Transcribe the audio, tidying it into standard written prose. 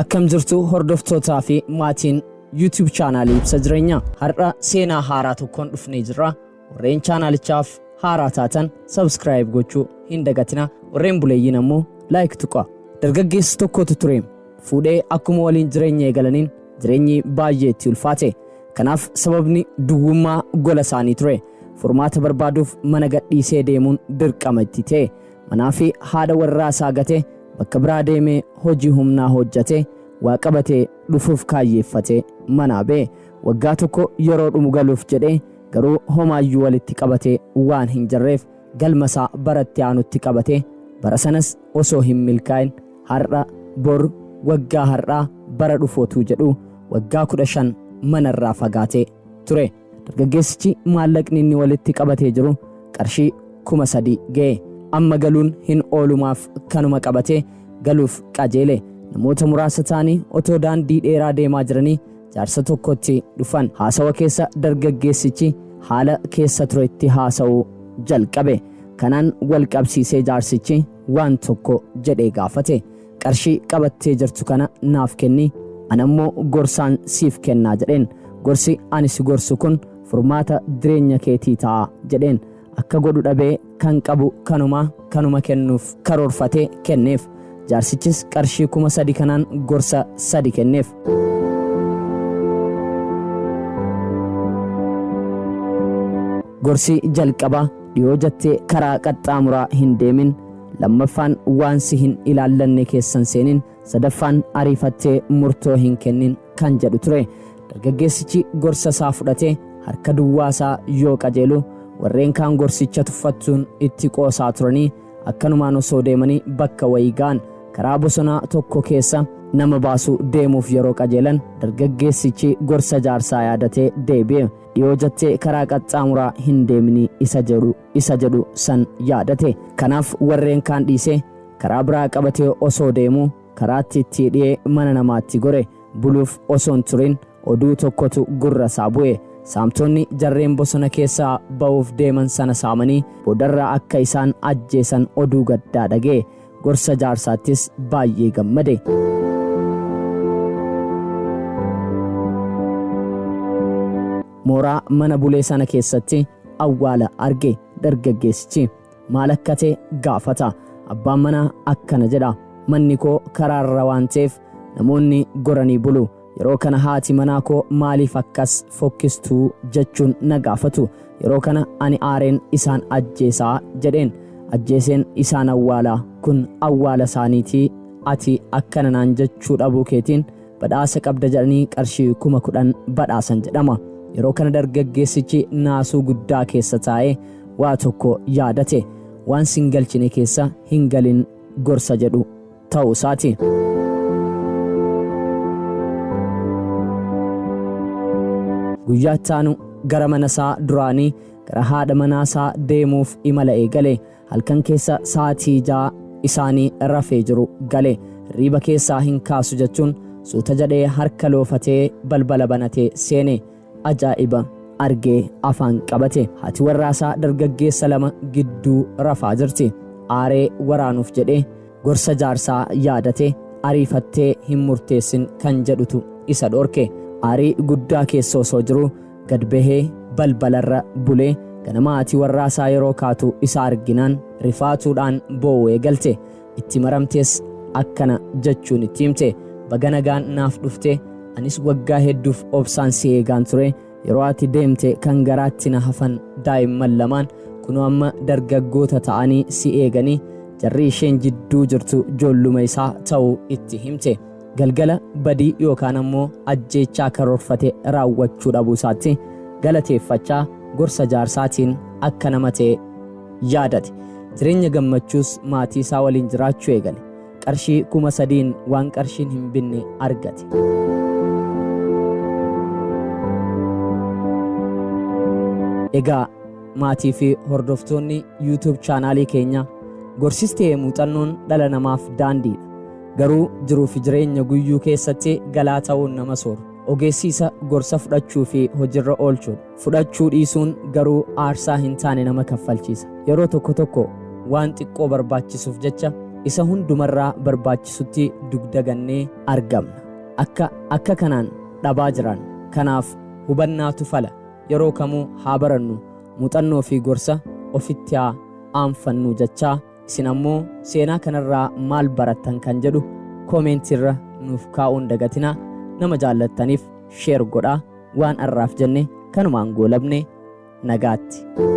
Akkam jirtu hordoftootaa fi maatiin YouTube chaanaalii Ibsa Jireenya. Har'a seenaa haaraa tokkoon dhufnee jirra. Warreen chaanaalichaaf haaraa taatan subscribe gochuu hin dagatina. Warreen buleeyyiin ammoo like tuqa. Dargaggeessa tokkotu ture. Fuudhee akkuma waliin jireenya eegalaniin jireenyi baay'ee itti ulfaate. Kanaaf sababni duwwummaa golasaanii ture. Furmaata barbaaduuf mana gadhiisee deemuun dirqama itti ta'e. Manaa fi haadha warraa isaa gatee bakka biraa deemee hojii humnaa hojjate waa qabatee dhufuuf kaayyeeffate manaa ba'e. Waggaa tokko yeroo dhumu galuuf jedhee garuu homaayyuu walitti qabatee waan hin jirreef galmasaa baratti aanutti qabatee bara sanas osoo hin milkaa'in har'a bor waggaa har'aa bara dhufootuu jedhu waggaa 15 manarraa fagaatee ture. Dargaggeessichi maallaqni inni walitti qabatee jiru qarshii 3,000 ga'e. Amma galuun hin oolumaaf kanuma qabatee galuuf qajeele. Namoota muraasa ta'anii otoo daandii dheeraa deemaa jiranii jaarsa tokkotti dhufan. Haasawa keessa dargaggeessichi haala keessa turetti haasa'uu jalqabe. Kanaan wal qabsiisee jaarsichi waan tokko jedhee gaafate. Qarshii qabattee jirtu kana naaf kenni, anammoo gorsaan siif kennaa jedheen. Gorsi ani si gorsu kun furmaata jireenya keetii ta'a jedheen. Akka godhu dhabee kan qabu kanuma kennuuf karoorfatee kenneef. Jaarsichis qarshii 3,000 kanaan gorsa 3 kenneef. Gorsi jalqabaa dhiyoo jettee karaa qaxxaamuraa hin deemin. Lammaffaan waan si hin ilaallanne keessan seenin. Sadaffaan ariifattee murtoo hin kennin kan jedhu ture. Dargaggeessichi gorsa isaa fudhatee harka duwwaa isaa yoo qajeelu warreen kaan gorsicha tuffachuun itti qoosaa turanii akkanumaan osoo deemanii bakka wayii ga'an. Karaa bosonaa tokko keessa nama baasuu deemuuf yeroo qajeelan dargaggeessichi gorsa jaarsaa yaadatee deebi'e. Dhiyoo jettee karaa qaxxaamuraa hin deemini isa jedhu san yaadate. Kanaaf warreen kaan dhiisee karaa biraa qabatee osoo deemuu karaatti itti dhiyee mana namaatti gore. Buluuf osoon turin oduu tokkotu gurra isaa bu'e. Saamtonni jarreen bosona keessaa ba'uuf deeman sana saamanii boodarraa akka isaan ajjeesan oduu gaddaa dhagee. Gorsa jaarsaattis baay'ee gammade. Mooraa mana bulee sana keessatti awwaala arge. Dargaggeessichi maal akka ta'e gaafata. Abbaan manaa akkana jedha, manni koo karaarra waan ta'eef namoonni goranii bulu. Yeroo kana haati manaa koo maaliif akkas fokkistuu jechuun na gaafatu. Yeroo kana ani aareen isaan ajjeesaa jedheen. Ajjeeseen isaan awwaalaa kun awwaala isaaniitii ati akkana naan jechuu dhabuu keetiin badhaasa qabda jedhanii qarshii 10,000 badhaasan jedhama. Yeroo kana dargaggeessichi naasuu guddaa keessa taa'ee waa tokko yaadate. Waan sin galchine keessa hin galin gorsa jedhu ta'uu isaati. Guyyaa ittaanu gara mana isaa duraanii gara haadha manaa isaa deemuuf imala eegale. Halkan keessa sa'aatii 6 isaanii rafee jiru gale. Riiba keessaa hin kaasu jechuun suuta jedhee harka loofatee balbala banatee seene. Ajaa'iba argee afaan qabate. Haati warraasaa dargaggeessa lama gidduu rafaa jirti. Aaree waraanuuf jedhee gorsa jaarsaa yaadate ariifattee hin murteessin kan jedhutu isa dhorke. Aarii guddaa keessa osoo jiru gad bahee balbalarra bulee ganama haati warraasaa yeroo kaatu isa arginaan rifaatuudhaan boo'uu eegalte. Itti maramtees akkana jechuun itti himte. Baga nagaan naaf dhufte, anis waggaa hedduuf obsaan si eegaan ture. Yeroo ati deemte kan garaatti na hafan daa'imman lamaan kunoo amma dargaggoota ta'anii si eeganii jarri isheen jidduu jirtu ijoolluma isaa ta'uu itti himte. Galgala badii yookaan ammoo ajjeechaa karoorfate raawwachuu dhabuu isaatti galateeffachaa gorsa jaarsaatiin akka nama ta'e yaadate. Jireenya gammachuus maatii isaa waliin jiraachuu eegale. Qarshii 3,000 waan qarshiin hin binne argate. Egaa maatii fi hordoftoonni YouTube chaanaalii keenya gorsistee muuxannoon dhala namaaf daandiidha. Garuu jiruu fi jireenya guyyuu keessatti galaa ta'uun nama sooru. Ogeessiisa gorsa fudhachuu fi hojiirra oolchuudha. Fudhachuu dhiisuun garuu aarsaa hin taane nama kaffalchiisa. Yeroo tokko waan xiqqoo barbaachisuuf jecha isa hundumarraa barbaachisutti dugdagannee argamna. Akka kanaan dhabaa jiran kanaaf hubannaatu fala. Yeroo kamuu haa barannu, muuxannoo fi gorsa ofitti haa aanfannu jechaa isin ammoo seenaa kanarraa maal barattan kan jedhu koomentirra nuuf kaa'uun dagatina. Nama jaallattaniif sheer godhaa. Waan har'aaf jenne kanumaan goolabne nagaatti.